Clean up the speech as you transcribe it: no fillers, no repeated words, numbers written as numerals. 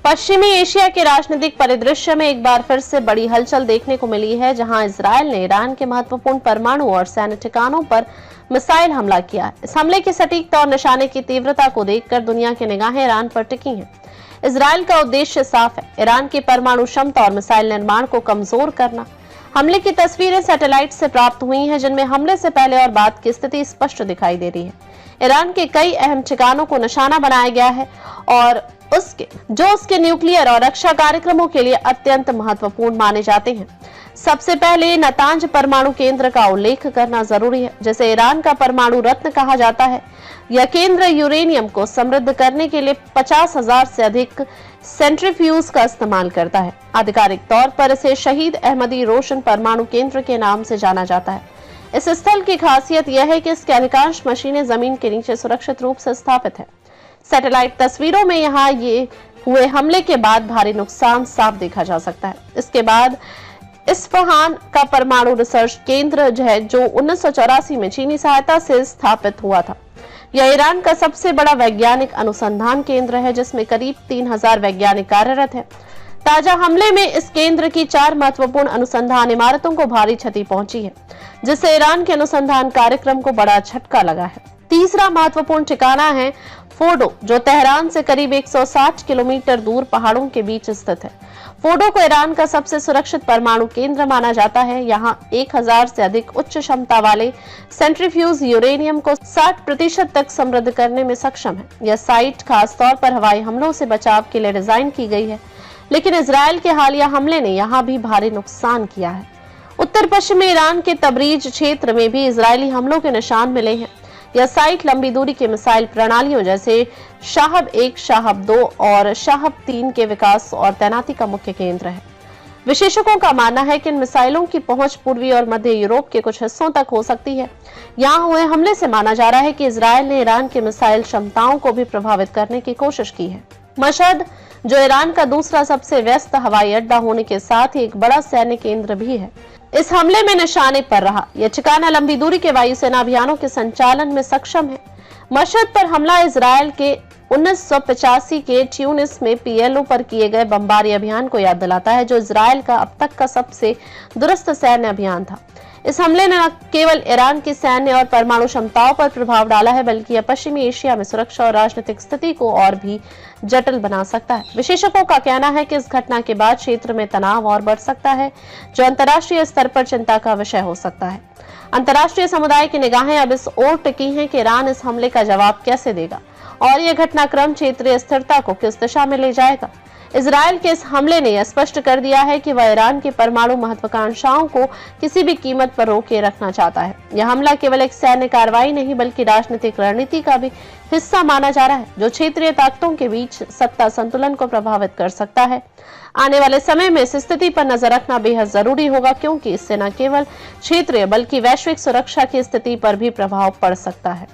पश्चिमी एशिया के राजनीतिक परिदृश्य में एक बार फिर से बड़ी हलचल देखने को मिली है, जहां इजरायल ने ईरान के महत्वपूर्ण परमाणु और सैन्य ठिकानों पर मिसाइल हमला किया। इस हमले की सटीकता और निशाने की तीव्रता को देखकर दुनिया की निगाहें ईरान पर टिकी हैं। इजरायल का उद्देश्य साफ है, ईरान की परमाणु क्षमता और मिसाइल निर्माण को कमजोर करना। हमले की तस्वीरें सैटेलाइट से प्राप्त हुई हैं, जिनमें हमले से पहले और बाद की स्थिति स्पष्ट दिखाई दे रही है। ईरान के कई अहम ठिकानों को निशाना बनाया गया है और उसके न्यूक्लियर और रक्षा कार्यक्रमों के लिए अत्यंत महत्वपूर्ण माने जाते हैं। सबसे पहले नातांज परमाणु केंद्र का उल्लेख करना जरूरी है, जिसे ईरान का परमाणु रत्न कहा जाता है। यह केंद्र यूरेनियम को समृद्ध करने के लिए 50,000 से अधिक सेंट्रीफ्यूज का इस्तेमाल करता है। आधिकारिक तौर पर इसे शहीद अहमदी रोशन परमाणु केंद्र के नाम से जाना जाता है। इस स्थल की खासियत यह है कि इसके अधिकांश मशीनें जमीन के नीचे सुरक्षित रूप से स्थापित है। सैटेलाइट तस्वीरों में यहाँ ये हुए हमले के बाद भारी नुकसान साफ देखा जा सकता है। इसके बाद इस्फहान का परमाणु रिसर्च केंद्र है, जो 1984 में चीनी सहायता से स्थापित हुआ था। यह ईरान का सबसे बड़ा वैज्ञानिक अनुसंधान केंद्र है, जिसमें करीब 3000 वैज्ञानिक कार्यरत हैं। ताजा हमले में इस केंद्र की 4 महत्वपूर्ण अनुसंधान इमारतों को भारी क्षति पहुंची है, जिससे ईरान के अनुसंधान कार्यक्रम को बड़ा झटका लगा है। तीसरा महत्वपूर्ण ठिकाना है फोर्डो, जो तेहरान से करीब 160 किलोमीटर दूर पहाड़ों के बीच स्थित है। फोर्डो को ईरान का सबसे सुरक्षित परमाणु केंद्र माना जाता है। यहाँ 1000 से अधिक उच्च क्षमता वाले सेंट्रीफ्यूज यूरेनियम को 60% तक समृद्ध करने में सक्षम है। यह साइट खासतौर पर हवाई हमलों से बचाव के लिए डिजाइन की गई है, लेकिन इजरायल के हालिया हमले ने यहाँ भी भारी नुकसान किया है। उत्तर पश्चिमी ईरान के तबरीज क्षेत्र में भी इजरायली हमलों के निशान मिले हैं। यह साइट लंबी दूरी के मिसाइल प्रणालियों जैसे शाहब 1, शाहब 2 और शाहब 3 के विकास और तैनाती का मुख्य केंद्र है। विशेषज्ञों का मानना है कि इन मिसाइलों की पहुंच पूर्वी और मध्य यूरोप के कुछ हिस्सों तक हो सकती है। यहाँ हुए हमले से माना जा रहा है कि इजरायल ने ईरान के मिसाइल क्षमताओं को भी प्रभावित करने की कोशिश की है। मशहद, जो ईरान का दूसरा सबसे व्यस्त हवाई अड्डा होने के साथ ही एक बड़ा सैन्य केंद्र भी है, इस हमले में निशाने पर रहा। यह ठिकाना लंबी दूरी के वायुसेना अभियानों के संचालन में सक्षम है। मशहद पर हमला इजरायल के 1985 के ट्यूनिस में PLO पर किए गए बमबारी अभियान को याद दिलाता है, जो इजरायल का अब तक का सबसे दुरुस्त सैन्य अभियान था। इस हमले ने न केवल ईरान की सैन्य और परमाणु क्षमताओं पर प्रभाव डाला है, बल्कि यह पश्चिमी एशिया में सुरक्षा और राजनीतिक स्थिति को और भी जटिल बना सकता है। विशेषज्ञों का कहना है कि इस घटना के बाद क्षेत्र में तनाव और बढ़ सकता है, जो अंतर्राष्ट्रीय स्तर पर चिंता का विषय हो सकता है। अंतर्राष्ट्रीय समुदाय की निगाहें अब इस ओर टिकी हैं कि ईरान इस हमले का जवाब कैसे देगा और यह घटनाक्रम क्षेत्रीय स्थिरता को किस दिशा में ले जाएगा। इजरायल के इस हमले ने यह स्पष्ट कर दिया है कि वह ईरान की परमाणु महत्वाकांक्षाओं को किसी भी कीमत पर रोके रखना चाहता है। यह हमला केवल एक सैन्य कार्रवाई नहीं, बल्कि राजनीतिक रणनीति का भी हिस्सा माना जा रहा है, जो क्षेत्रीय ताकतों के बीच सत्ता संतुलन को प्रभावित कर सकता है। आने वाले समय में इस स्थिति पर नजर रखना बेहद जरूरी होगा, क्योंकि इससे न केवल क्षेत्रीय बल्कि वैश्विक सुरक्षा की स्थिति पर भी प्रभाव पड़ सकता है।